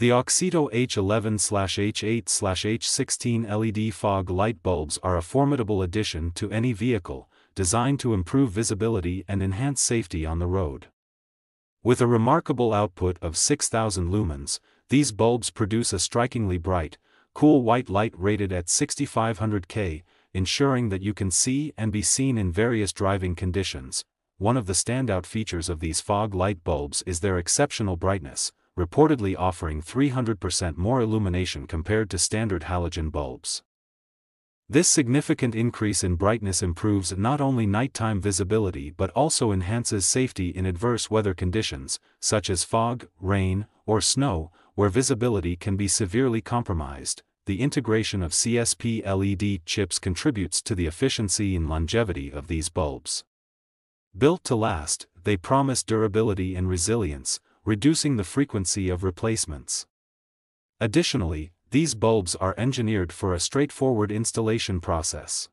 The AUXITO H11/H8/H16 LED fog light bulbs are a formidable addition to any vehicle, designed to improve visibility and enhance safety on the road. With a remarkable output of 6,000 lumens, these bulbs produce a strikingly bright, cool white light rated at 6500 K, ensuring that you can see and be seen in various driving conditions. One of the standout features of these fog light bulbs is their exceptional brightness, reportedly offering 300% more illumination compared to standard halogen bulbs. This significant increase in brightness improves not only nighttime visibility but also enhances safety in adverse weather conditions, such as fog, rain, or snow, where visibility can be severely compromised. The integration of CSP LED chips contributes to the efficiency and longevity of these bulbs. Built to last, they promise durability and resilience, reducing the frequency of replacements. Additionally, these bulbs are engineered for a straightforward installation process.